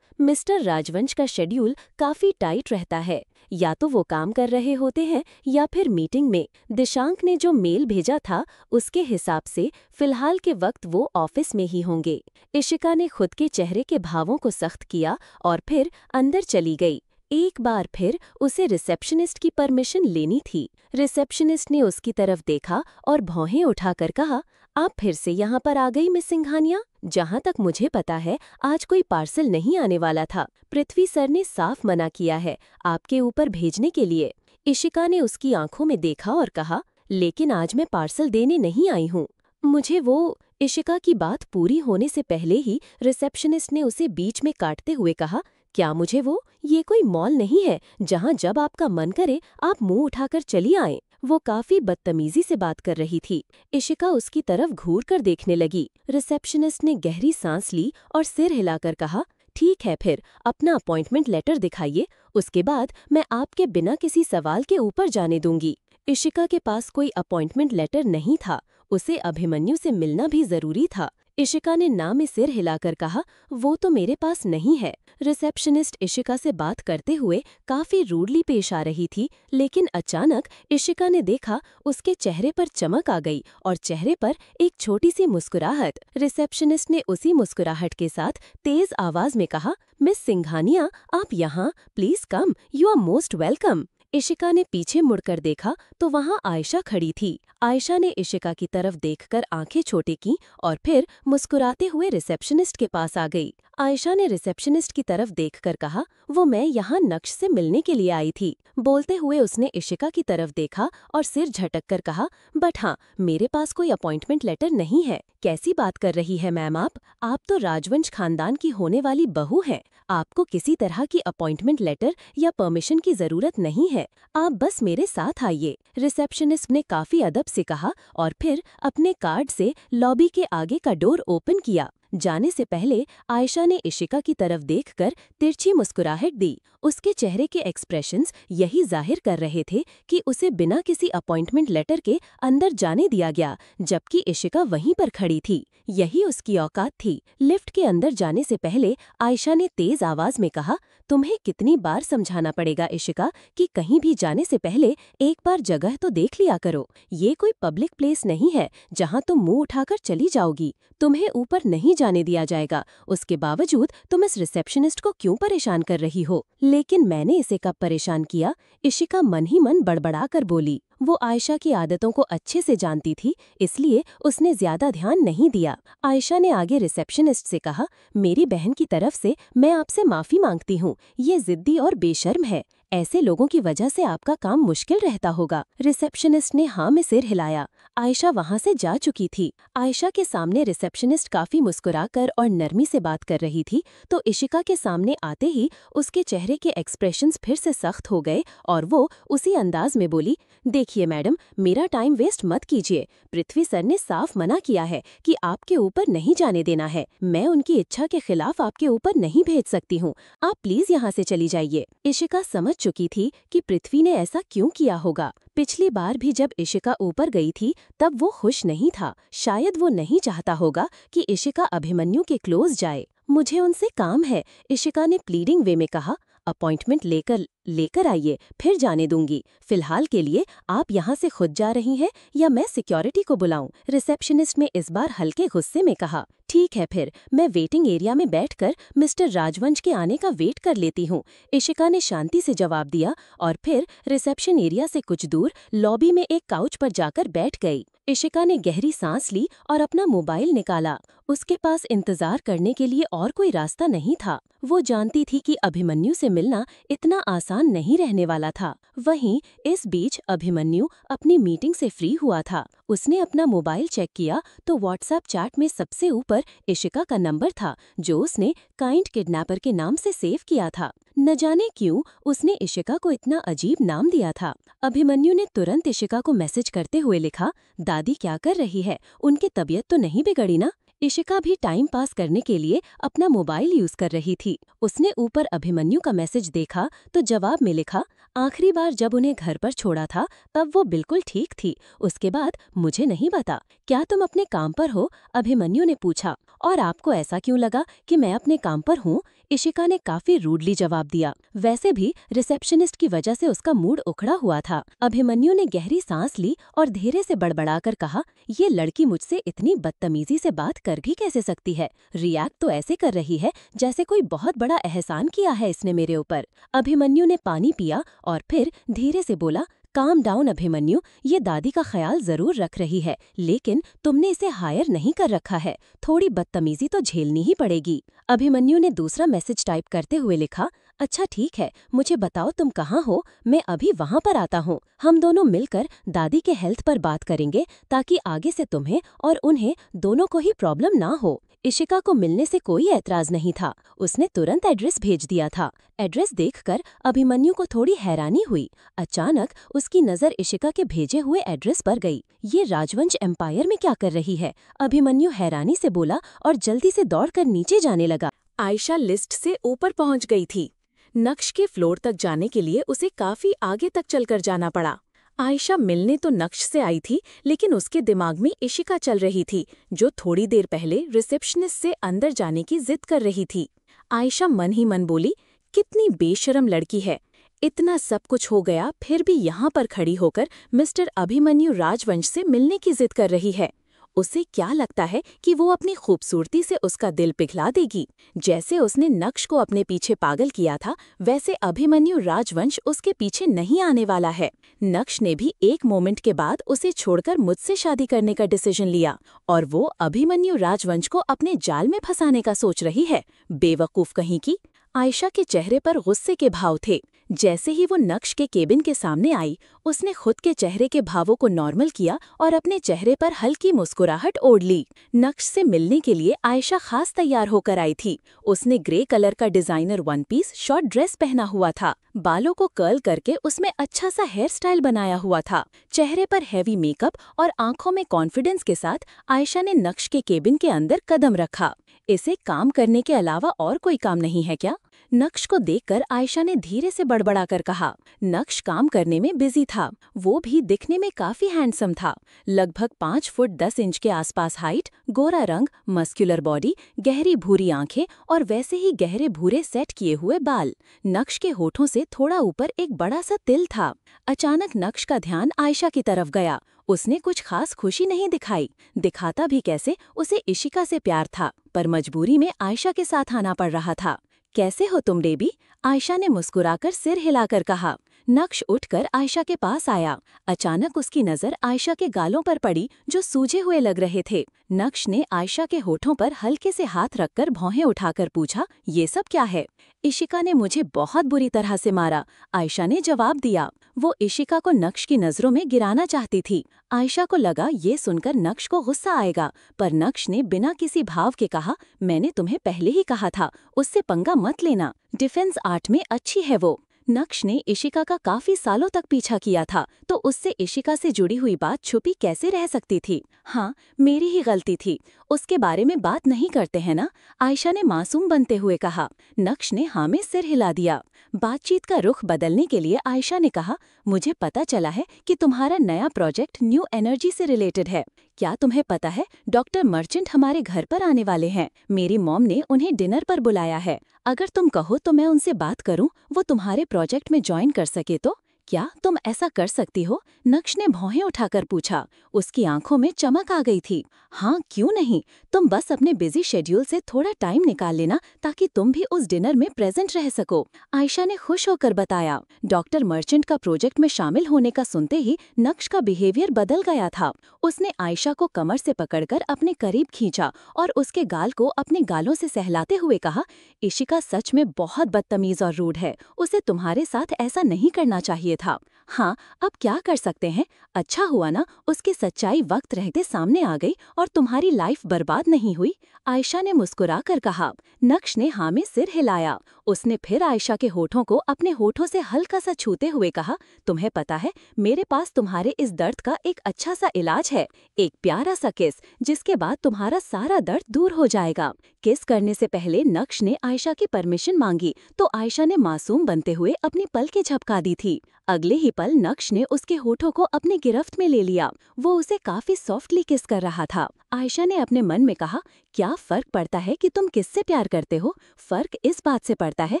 मिस्टर राजवंश का शेड्यूल काफी टाइट रहता है, या तो वो काम कर रहे होते हैं या फिर मीटिंग में। दिशांक ने जो मेल भेजा था उसके हिसाब से फिलहाल के वक्त वो ऑफिस में ही होंगे। इशिका ने खुद के चेहरे के भावों को सख्त किया और फिर अंदर चली गई। एक बार फिर उसे रिसेप्शनिस्ट की परमिशन लेनी थी। रिसेप्शनिस्ट ने उसकी तरफ देखा और भौहें उठाकर कहा, आप फिर से यहाँ पर आ गई मिस सिंघानिया। जहाँ तक मुझे पता है आज कोई पार्सल नहीं आने वाला था। पृथ्वी सर ने साफ मना किया है आपके ऊपर भेजने के लिए। इशिका ने उसकी आंखों में देखा और कहा, लेकिन आज मैं पार्सल देने नहीं आई हूँ। मुझे वो इशिका की बात पूरी होने से पहले ही रिसेप्शनिस्ट ने उसे बीच में काटते हुए कहा, क्या मुझे वो? ये कोई मॉल नहीं है जहाँ जब आपका मन करे आप मुंह उठाकर चली आएं। वो काफी बदतमीजी से बात कर रही थी। इशिका उसकी तरफ घूर कर देखने लगी। रिसेप्शनिस्ट ने गहरी सांस ली और सिर हिलाकर कहा, ठीक है फिर अपना अपॉइंटमेंट लेटर दिखाइए, उसके बाद मैं आपके बिना किसी सवाल के ऊपर जाने दूंगी। इशिका के पास कोई अपॉइंटमेंट लेटर नहीं था। उसे अभिमन्यु से मिलना भी जरूरी था। इशिका ने ना में सिर हिलाकर कहा, वो तो मेरे पास नहीं है। रिसेप्शनिस्ट इशिका से बात करते हुए काफी रूडली पेश आ रही थी, लेकिन अचानक इशिका ने देखा उसके चेहरे पर चमक आ गई और चेहरे पर एक छोटी सी मुस्कुराहट। रिसेप्शनिस्ट ने उसी मुस्कुराहट के साथ तेज आवाज में कहा, मिस सिंघानिया, आप यहाँ, please come, you are most welcome. Ishika ने पीछे मुड़कर देखा तो वहाँ आयशा खड़ी थी। आयशा ने इशिका की तरफ देखकर आंखें छोटी की और फिर मुस्कुराते हुए रिसेप्शनिस्ट के पास आ गई। आयशा ने रिसेप्शनिस्ट की तरफ देखकर कहा, वो मैं यहाँ नक्श से मिलने के लिए आई थी। बोलते हुए उसने इशिका की तरफ देखा और सिर झटक कर कहा, बट हाँ, मेरे पास कोई अपॉइंटमेंट लेटर नहीं है। कैसी बात कर रही है मैम आप तो राजवंश खानदान की होने वाली बहू हैं। आपको किसी तरह की अपॉइंटमेंट लेटर या परमिशन की जरूरत नहीं है। आप बस मेरे साथ आइए। रिसेप्शनिस्ट ने काफी अदब से कहा और फिर अपने कार्ड से लॉबी के आगे का डोर ओपन किया। जाने से पहले आयशा ने इशिका की तरफ देखकर तिरछी मुस्कुराहट दी। उसके चेहरे के एक्सप्रेशंस यही जाहिर कर रहे थे कि उसे बिना किसी अपॉइंटमेंट लेटर के अंदर जाने दिया गया, जबकि इशिका वहीं पर खड़ी थी। यही उसकी औकात थी। लिफ्ट के अंदर जाने से पहले आयशा ने तेज आवाज में कहा, तुम्हें कितनी बार समझाना पड़ेगा इशिका कि कहीं भी जाने से पहले एक बार जगह तो देख लिया करो। ये कोई पब्लिक प्लेस नहीं है जहाँ तुम मुंह उठाकर चली जाओगी। तुम्हें ऊपर नहीं जाने दिया जाएगा। उसके बावजूद तुम इस रिसेप्शनिस्ट को क्यों परेशान कर रही हो? लेकिन मैंने इसे कब परेशान किया? इशिका मन ही मन बड़बड़ा कर बोली। वो आयशा की आदतों को अच्छे से जानती थी, इसलिए उसने ज्यादा ध्यान नहीं दिया। आयशा ने आगे रिसेप्शनिस्ट से कहा, मेरी बहन की तरफ से मैं आपसे माफी मांगती हूँ। ये जिद्दी और बेशर्म है। ऐसे लोगों की वजह से आपका काम मुश्किल रहता होगा। रिसेप्शनिस्ट ने हाँ में सिर हिलाया। आयशा वहाँ से जा चुकी थी। आयशा के सामने रिसेप्शनिस्ट काफी मुस्कुराकर और नरमी से बात कर रही थी, तो इशिका के सामने आते ही उसके चेहरे के एक्सप्रेशंस फिर से सख्त हो गए और वो उसी अंदाज में बोली, देखिए मैडम, मेरा टाइम वेस्ट मत कीजिए। पृथ्वी सर ने साफ मना किया है कि आपके ऊपर नहीं जाने देना है। मैं उनकी इच्छा के खिलाफ आपके ऊपर नहीं भेज सकती हूँ। आप प्लीज यहाँ से चली जाइए। इशिका समझ चुकी थी कि पृथ्वी ने ऐसा क्यों किया होगा। पिछली बार भी जब इशिका ऊपर गई थी तब वो खुश नहीं था। शायद वो नहीं चाहता होगा कि इशिका अभिमन्यु के क्लोज जाए। मुझे उनसे काम है, इशिका ने प्लीडिंग वे में कहा। अपॉइंटमेंट लेकर आइए, फिर जाने दूंगी। फिलहाल के लिए आप यहाँ से खुद जा रही हैं या मैं सिक्योरिटी को बुलाऊं? रिसेप्शनिस्ट ने इस बार हल्के गुस्से में कहा। ठीक है, फिर मैं वेटिंग एरिया में बैठकर मिस्टर राजवंश के आने का वेट कर लेती हूँ। इशिका ने शांति से जवाब दिया और फिर रिसेप्शन एरिया से कुछ दूर लॉबी में एक काउच पर जाकर बैठ गई। इशिका ने गहरी सांस ली और अपना मोबाइल निकाला। उसके पास इंतजार करने के लिए और कोई रास्ता नहीं था। वो जानती थी कि अभिमन्यु से मिलना इतना आसान नहीं रहने वाला था। वहीं इस बीच अभिमन्यु अपनी मीटिंग से फ्री हुआ था। उसने अपना मोबाइल चेक किया तो व्हाट्सएप चैट में सबसे ऊपर इशिका का नंबर था, जो उसने काइंड किडनैपर के नाम से सेव किया था। न जाने क्यों उसने इशिका को इतना अजीब नाम दिया था। अभिमन्यु ने तुरंत इशिका को मैसेज करते हुए लिखा, दादी क्या कर रही है? उनकी तबीयत तो नहीं बिगड़ी ना? इशिका भी टाइम पास करने के लिए अपना मोबाइल यूज कर रही थी। उसने ऊपर अभिमन्यु का मैसेज देखा तो जवाब में लिखा, आखिरी बार जब उन्हें घर पर छोड़ा था तब वो बिल्कुल ठीक थी। उसके बाद मुझे नहीं पता। क्या तुम अपने काम पर हो? अभिमन्यु ने पूछा। और आपको ऐसा क्यों लगा कि मैं अपने काम पर हूँ? इशिका ने काफी रूडली जवाब दिया। वैसे भी रिसेप्शनिस्ट की वजह से उसका मूड उखड़ा हुआ था। अभिमन्यु ने गहरी सांस ली और धीरे से बड़बड़ाकर कहा, ये लड़की मुझसे इतनी बदतमीजी से बात कर भी कैसे सकती है? रिएक्ट तो ऐसे कर रही है जैसे कोई बहुत बड़ा एहसान किया है इसने मेरे ऊपर। अभिमन्यु ने पानी पिया और फिर धीरे से बोला, काम डाउन अभिमन्यु, ये दादी का ख्याल जरूर रख रही है, लेकिन तुमने इसे हायर नहीं कर रखा है। थोड़ी बदतमीजी तो झेलनी ही पड़ेगी। अभिमन्यु ने दूसरा मैसेज टाइप करते हुए लिखा, अच्छा ठीक है, मुझे बताओ तुम कहाँ हो, मैं अभी वहाँ पर आता हूँ। हम दोनों मिलकर दादी के हेल्थ पर बात करेंगे ताकि आगे से तुम्हें और उन्हें दोनों को ही प्रॉब्लम ना हो। इशिका को मिलने से कोई ऐतराज नहीं था। उसने तुरंत एड्रेस भेज दिया था। एड्रेस देखकर अभिमन्यु को थोड़ी हैरानी हुई। अचानक उसकी नज़र इशिका के भेजे हुए एड्रेस पर गई। ये राजवंश एम्पायर में क्या कर रही है? अभिमन्यु हैरानी से बोला और जल्दी से दौड़कर नीचे जाने लगा। आयशा लिस्ट से ऊपर पहुंच गई थी। नक्श के फ्लोर तक जाने के लिए उसे काफी आगे तक चलकर जाना पड़ा। आयशा मिलने तो नक्श से आई थी, लेकिन उसके दिमाग में इशिका चल रही थी, जो थोड़ी देर पहले रिसेप्शनिस्ट से अंदर जाने की जिद कर रही थी। आयशा मन ही मन बोली, कितनी बेशरम लड़की है। इतना सब कुछ हो गया फिर भी यहाँ पर खड़ी होकर मिस्टर अभिमन्यु राजवंश से मिलने की जिद कर रही है। उसे क्या लगता है कि वो अपनी खूबसूरती से उसका दिल पिघला देगी? जैसे उसने नक्श को अपने पीछे पागल किया था, वैसे अभिमन्यु राजवंश उसके पीछे नहीं आने वाला है। नक्श ने भी एक मोमेंट के बाद उसे छोड़कर मुझसे शादी करने का डिसीजन लिया, और वो अभिमन्यु राजवंश को अपने जाल में फंसाने का सोच रही है। बेवकूफ कहीं की। आयशा के चेहरे पर गुस्से के भाव थे। जैसे ही वो नक्श के केबिन के सामने आई, उसने खुद के चेहरे के भावों को नॉर्मल किया और अपने चेहरे पर हल्की मुस्कुराहट ओढ़ ली। नक्श से मिलने के लिए आयशा खास तैयार होकर आई थी। उसने ग्रे कलर का designer one piece short dress पहना हुआ था। बालों को कर्ल करके उसमें अच्छा सा हेयर स्टाइल बनाया हुआ था। चेहरे पर हैवी मेकअप और आंखों में कॉन्फिडेंस के साथ आयशा ने नक्श के केबिन के अंदर कदम रखा। इसे काम करने के अलावा और कोई काम नहीं है क्या? नक्श को देखकर आयशा ने धीरे से बड़बड़ाकर कहा। नक्श काम करने में बिजी था। वो भी दिखने में काफी हैंडसम था। लगभग 5 फुट 10 इंच के आसपास हाइट, गोरा रंग, मस्कुलर बॉडी, गहरी भूरी आंखें और वैसे ही गहरे भूरे सेट किए हुए बाल। नक्श के होठों से थोड़ा ऊपर एक बड़ा सा तिल था। अचानक नक्श का ध्यान आयशा की तरफ गया। उसने कुछ खास खुशी नहीं दिखाई। दिखाता भी कैसे, उसे इशिका से प्यार था, पर मजबूरी में आयशा के साथ आना पड़ रहा था। कैसे हो तुम बेबी? आयशा ने मुस्कुराकर सिर हिलाकर कहा। नक्श उठकर आयशा के पास आया। अचानक उसकी नज़र आयशा के गालों पर पड़ी, जो सूजे हुए लग रहे थे। नक्श ने आयशा के होठों पर हल्के से हाथ रखकर भौहें उठाकर पूछा, ये सब क्या है? इशिका ने मुझे बहुत बुरी तरह से मारा, आयशा ने जवाब दिया। वो इशिका को नक्श की नज़रों में गिराना चाहती थी। आयशा को लगा ये सुनकर नक्श को गुस्सा आएगा, पर नक्श ने बिना किसी भाव के कहा, मैंने तुम्हें पहले ही कहा था, उससे पंगा मत लेना। डिफेंस आर्ट में अच्छी है वो। नक्श ने इशिका का काफी सालों तक पीछा किया था, तो उससे इशिका से जुड़ी हुई बात छुपी कैसे रह सकती थी? हाँ, मेरी ही गलती थी। उसके बारे में बात नहीं करते हैं ना? आयशा ने मासूम बनते हुए कहा। नक्श ने हाँ में सिर हिला दिया। बातचीत का रुख बदलने के लिए आयशा ने कहा, मुझे पता चला है कि तुम्हारा नया प्रोजेक्ट न्यू एनर्जी से रिलेटेड है। क्या तुम्हें पता है, डॉक्टर मर्चेंट हमारे घर पर आने वाले हैं। मेरी मॉम ने उन्हें डिनर पर बुलाया है। अगर तुम कहो तो मैं उनसे बात करूं, वो तुम्हारे प्रोजेक्ट में ज्वाइन कर सके तो? क्या तुम ऐसा कर सकती हो? नक्श ने भौहें उठाकर पूछा। उसकी आंखों में चमक आ गई थी। हाँ, क्यों नहीं। तुम बस अपने बिजी शेड्यूल से थोड़ा टाइम निकाल लेना, ताकि तुम भी उस डिनर में प्रेजेंट रह सको, आयशा ने खुश होकर बताया। डॉक्टर मर्चेंट का प्रोजेक्ट में शामिल होने का सुनते ही नक्श का बिहेवियर बदल गया था। उसने आयशा को कमर से पकड़कर अपने करीब खींचा और उसके गाल को अपने गालों से सहलाते हुए कहा, इशिका सच में बहुत बदतमीज और रूड है। उसे तुम्हारे साथ ऐसा नहीं करना चाहिए था। हाँ, अब क्या कर सकते हैं? अच्छा हुआ ना, उसकी सच्चाई वक्त रहते सामने आ गई और तुम्हारी लाइफ बर्बाद नहीं हुई, आयशा ने मुस्कुरा कर कहा। नक्श ने हाँ में सिर हिलाया। उसने फिर आयशा के होठों को अपने होठों से हल्का सा छूते हुए कहा, तुम्हें पता है, मेरे पास तुम्हारे इस दर्द का एक अच्छा सा इलाज है। एक प्यारा सा किस, जिसके बाद तुम्हारा सारा दर्द दूर हो जाएगा। किस करने से पहले नक्श ने आयशा की परमिशन मांगी, तो आयशा ने मासूम बनते हुए अपनी पलकें झपका दी थी। अगले ही पल नक्श ने उसके होठों को अपनी गिरफ्त में ले लिया। वो उसे काफी सॉफ्टली किस कर रहा था। आयशा ने अपने मन में कहा, क्या फर्क पड़ता है कि तुम किससे प्यार करते हो? फर्क इस बात से पड़ता है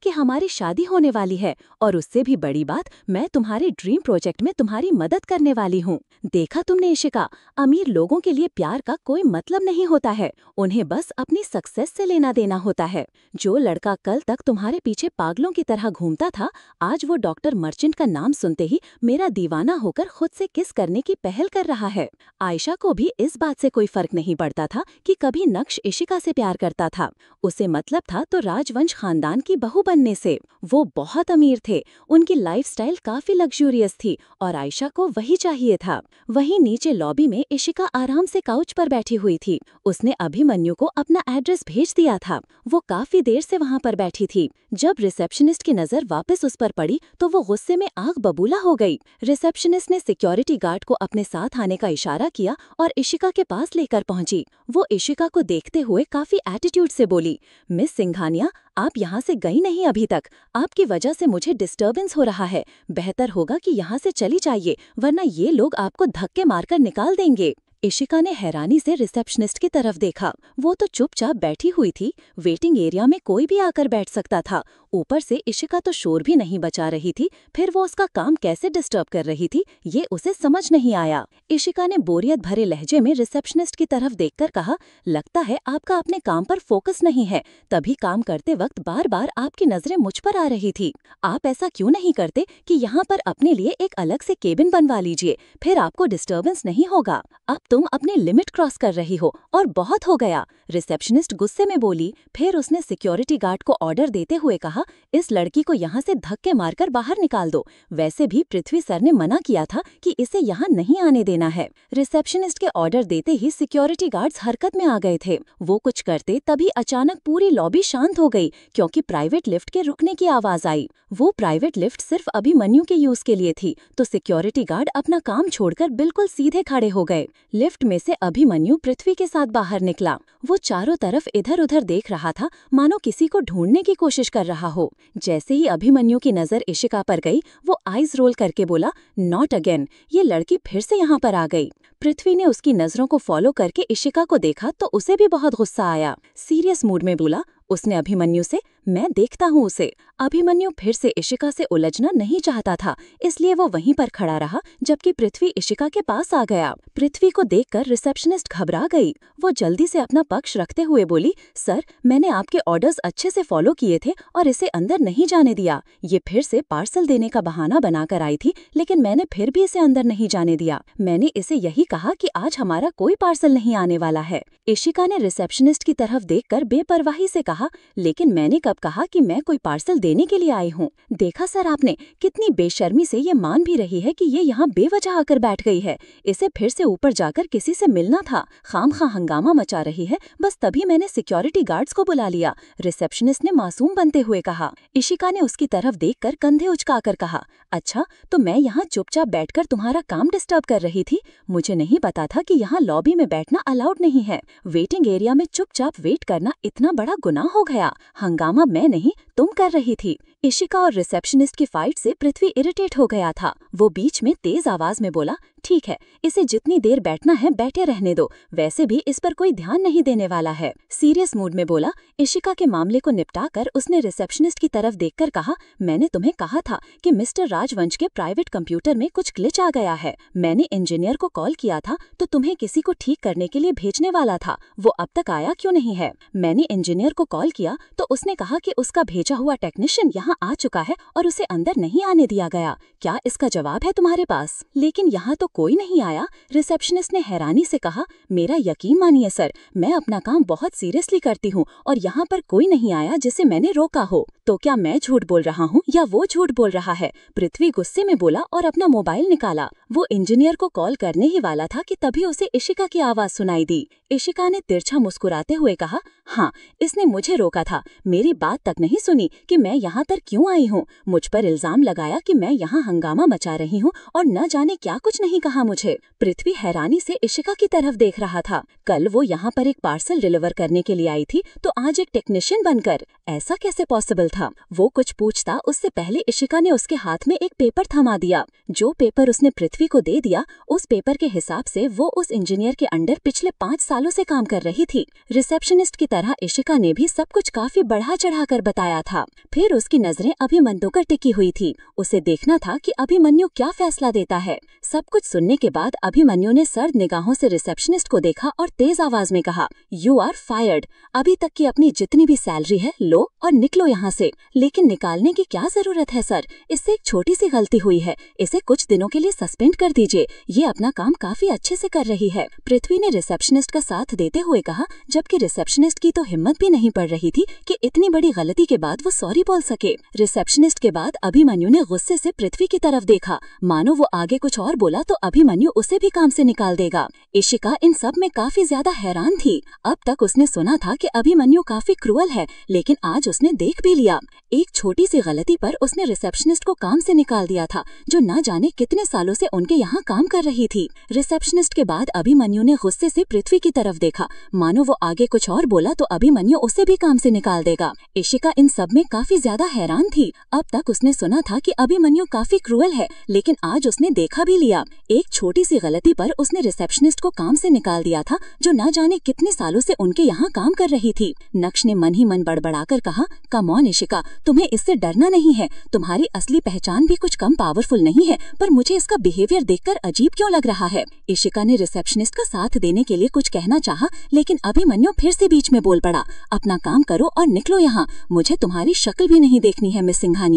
कि हमारी शादी होने वाली है, और उससे भी बड़ी बात, मैं तुम्हारे ड्रीम प्रोजेक्ट में तुम्हारी मदद करने वाली हूँ। देखा तुमने इशिका, अमीर लोगों के लिए प्यार का कोई मतलब नहीं होता है, उन्हें बस अपनी सक्सेस से लेना देना होता है। जो लड़का कल तक तुम्हारे पीछे पागलों की तरह घूमता था, आज वो डॉक्टर मर्चेंट का नाम सुनते ही मेरा दीवाना होकर खुद से किस करने की पहल कर रहा है। आयशा को भी इस बात से कोई फर्क नहीं पड़ता था कि कभी नक्श इशिका से प्यार करता था। उसे मतलब था तो राजवंश खानदान की बहू बनने से। वो बहुत अमीर थे, उनकी लाइफस्टाइल काफी लग्जूरियस थी और आयशा को वही चाहिए था। वहीं नीचे लॉबी में इशिका आराम से काउच पर बैठी हुई थी। उसने अभिमन्यु को अपना एड्रेस भेज दिया था। वो काफी देर से वहां पर बैठी थी। जब रिसेप्शनिस्ट की नजर वापस उस पर पड़ी तो वो गुस्से में आग बबूला हो गई। रिसेप्शनिस्ट ने सिक्योरिटी गार्ड को अपने साथ आने का इशारा किया और इशिका के पास लेकर पहुंची। वो इशिका को देखते हुए काफी एटीट्यूड से बोली, मिस सिंघानिया, आप यहाँ से गई नहीं अभी तक। आपकी वजह से मुझे डिस्टर्बेंस हो रहा है। बेहतर होगा कि यहाँ से चली जाइए, वरना ये लोग आपको धक्के मारकर निकाल देंगे। इशिका ने हैरानी से रिसेप्शनिस्ट की तरफ देखा। वो तो चुपचाप बैठी हुई थी। वेटिंग एरिया में कोई भी आकर बैठ सकता था। ऊपर से इशिका तो शोर भी नहीं बचा रही थी, फिर वो उसका काम कैसे डिस्टर्ब कर रही थी, ये उसे समझ नहीं आया। इशिका ने बोरियत भरे लहजे में रिसेप्शनिस्ट की तरफ देखकर कहा, लगता है आपका अपने काम पर फोकस नहीं है, तभी काम करते वक्त बार बार आपकी नजरें मुझ पर आ रही थी। आप ऐसा क्यों नहीं करते कि यहाँ पर अपने लिए एक अलग से केबिन बनवा लीजिए, फिर आपको डिस्टर्बेंस नहीं होगा। अब तुम अपनी लिमिट क्रॉस कर रही हो और बहुत हो गया। रिसेप्शनिस्ट गुस्से में बोली। फिर उसने सिक्योरिटी गार्ड को ऑर्डर देते हुए कहा, इस लड़की को यहाँ से धक्के मारकर बाहर निकाल दो। वैसे भी पृथ्वी सर ने मना किया था कि इसे यहाँ नहीं आने देना है। रिसेप्शनिस्ट के ऑर्डर देते ही सिक्योरिटी गार्ड्स हरकत में आ गए थे। वो कुछ करते तभी अचानक पूरी लॉबी शांत हो गई, क्योंकि प्राइवेट लिफ्ट के रुकने की आवाज आई। वो प्राइवेट लिफ्ट सिर्फ अभिमन्यु के यूज के लिए थी, तो सिक्योरिटी गार्ड अपना काम छोड़कर बिल्कुल सीधे खड़े हो गए। लिफ्ट में से अभिमन्यु पृथ्वी के साथ बाहर निकला। वो चारों तरफ इधर उधर देख रहा था, मानो किसी को ढूंढने की कोशिश कर रहा हो। जैसे ही अभिमन्यु की नजर इशिका पर गई, वो आईज रोल करके बोला, नॉट अगेन। ये लड़की फिर से यहाँ पर आ गई। पृथ्वी ने उसकी नजरों को फॉलो करके इशिका को देखा तो उसे भी बहुत गुस्सा आया। सीरियस मूड में बोला उसने अभिमन्यु से, मैं देखता हूँ उसे। अभिमन्यु फिर से इशिका से उलझना नहीं चाहता था, इसलिए वो वहीं पर खड़ा रहा, जबकि पृथ्वी इशिका के पास आ गया। पृथ्वी को देखकर रिसेप्शनिस्ट घबरा गई। वो जल्दी से अपना पक्ष रखते हुए बोली, सर, मैंने आपके ऑर्डर्स अच्छे से फॉलो किए थे और इसे अंदर नहीं जाने दिया। ये फिर से पार्सल देने का बहाना बनाकर आई थी, लेकिन मैंने फिर भी इसे अंदर नहीं जाने दिया। मैंने इसे यही कहा कि आज हमारा कोई पार्सल नहीं आने वाला है। इशिका ने रिसेप्शनिस्ट की तरफ देखकर बेपरवाही से कहा, लेकिन मैंने कब कहा कि मैं कोई पार्सल देने के लिए आई हूँ? देखा सर आपने, कितनी बेशर्मी से ये मान भी रही है कि ये यहाँ बेवजह आकर बैठ गई है। इसे फिर से ऊपर जाकर किसी से मिलना था, खामखा हंगामा मचा रही है, बस तभी मैंने सिक्योरिटी गार्ड्स को बुला लिया। रिसेप्शनिस्ट ने मासूम बनते हुए कहा। इशिका ने उसकी तरफ देखकर कंधे उचकाकर कहा, अच्छा, तो मैं यहाँ चुपचाप बैठकर तुम्हारा काम डिस्टर्ब कर रही थी। मुझे नहीं पता था कि यहाँ लॉबी में बैठना अलाउड नहीं है। वेटिंग एरिया में चुपचाप वेट करना इतना बड़ा गुनाह हो गया। हंगामा मैं नहीं, तुम कर रही थी। इशिका और रिसेप्शनिस्ट की फाइट से पृथ्वी इरिटेट हो गया था। वो बीच में तेज आवाज में बोला, ठीक है, इसे जितनी देर बैठना है बैठे रहने दो, वैसे भी इस पर कोई ध्यान नहीं देने वाला है। सीरियस मूड में बोला। इशिका के मामले को निपटाकर उसने रिसेप्शनिस्ट की तरफ देखकर कहा, मैंने तुम्हें कहा था कि मिस्टर राजवंश के प्राइवेट कंप्यूटर में कुछ ग्लिच आ गया है। मैंने इंजीनियर को कॉल किया था तो तुम्हें किसी को ठीक करने के लिए भेजने वाला था। वो अब तक आया क्यों नहीं है? मैंने इंजीनियर को कॉल किया तो उसने कहा कि उसका भेजा हुआ टेक्नीशियन यहाँ आ चुका है और उसे अंदर नहीं आने दिया गया। क्या इसका जवाब है तुम्हारे पास? लेकिन यहाँ तो कोई नहीं आया। रिसेप्शनिस्ट ने हैरानी से कहा, मेरा यकीन मानिए सर, मैं अपना काम बहुत सीरियसली करती हूँ और यहाँ पर कोई नहीं आया जिसे मैंने रोका हो। तो क्या मैं झूठ बोल रहा हूँ या वो झूठ बोल रहा है? पृथ्वी गुस्से में बोला और अपना मोबाइल निकाला। वो इंजीनियर को कॉल करने ही वाला था कि तभी उसे इशिका की आवाज सुनाई दी। इशिका ने तिरछा मुस्कुराते हुए कहा, हाँ, इसने मुझे रोका था। मेरी बात तक नहीं सुनी कि मैं यहाँ पर पर क्यों आई हूँ? मुझ पर इल्जाम लगाया कि मैं यहाँ हंगामा मचा रही हूँ और न जाने क्या कुछ नहीं कहा मुझे। पृथ्वी हैरानी से इशिका की तरफ देख रहा था। कल वो यहाँ पर एक पार्सल डिलीवर करने के लिए आई थी, तो आज एक टेक्नीशियन बनकर? ऐसा कैसे पॉसिबल था? वो कुछ पूछता उससे पहले इशिका ने उसके हाथ में एक पेपर थमा दिया। जो पेपर उसने पृथ्वी को दे दिया, उस पेपर के हिसाब से वो उस इंजीनियर के अंडर पिछले 5 सालों से काम कर रही थी। रिसेप्शनिस्ट की तरह इशिका ने भी सब कुछ काफी बढ़ा चढ़ाकर बताया था। फिर उसकी नजरें अभिमन्यु पर टिकी हुई थी। उसे देखना था कि अभिमन्यु क्या फैसला देता है। सब कुछ सुनने के बाद अभिमन्यु ने सर्द निगाहों से रिसेप्शनिस्ट को देखा और तेज आवाज में कहा, यू आर फायर्ड। अभी तक की अपनी जितनी भी सैलरी है लो और निकलो यहाँ से। लेकिन निकालने की क्या जरूरत है सर? इससे एक छोटी सी गलती हुई है, इसे कुछ दिनों के लिए सस्पेंड कर दीजिए। ये अपना काम काफी अच्छे से कर रही है। पृथ्वी ने रिसेप्शनिस्ट का साथ देते हुए कहा, जबकि रिसेप्शनिस्ट की तो हिम्मत भी नहीं पड़ रही थी कि इतनी बड़ी गलती के बाद वो सॉरी बोल सके। रिसेप्शनिस्ट के बाद अभिमन्यु ने गुस्से से पृथ्वी की तरफ देखा, मानो वो आगे कुछ और बोला तो अभिमन्यु उसे भी काम से निकाल देगा। इशिका इन सब में काफी ज्यादा हैरान थी। अब तक उसने सुना था कि अभिमन्यु काफी क्रूअल है, लेकिन आज उसने देख भी लिया। एक छोटी सी गलती पर उसने रिसेप्शनिस्ट को काम से निकाल दिया था, जो न जाने कितने सालों से उनके यहाँ काम कर रही थी। रिसेप्शनिस्ट के बाद अभिमन्यु ने गुस्से से पृथ्वी की तरफ देखा, मानो वो आगे कुछ और बोला तो अभिमन्यु उसे भी काम से निकाल देगा। इशिका इन सब में काफी ज्यादा हैरान थी। अब तक उसने सुना था कि अभिमन्यु काफी क्रूअल है, लेकिन आज उसने देखा भी लिया। एक छोटी सी गलती पर उसने रिसेप्शनिस्ट को काम से निकाल दिया था, जो न जाने कितने सालों से उनके यहाँ काम कर रही थी। नक्श ने मन ही मन बड़बड़ाकर कहा, कम ऑन इशिका, तुम्हें इससे डरना नहीं है। तुम्हारी असली पहचान भी कुछ कम पावरफुल नहीं है, पर मुझे इसका बिहेवियर देखकर अजीब क्यों लग रहा है। इशिका ने रिसेप्शनिस्ट का साथ देने के लिए कुछ कहना चाहा, लेकिन अभिमन्यु फिर से बीच में बोल पड़ा, अपना काम करो और निकलो यहाँ। मुझे तुम्हारी शक्ल भी नहीं देखनी है मिस सिंघानिया।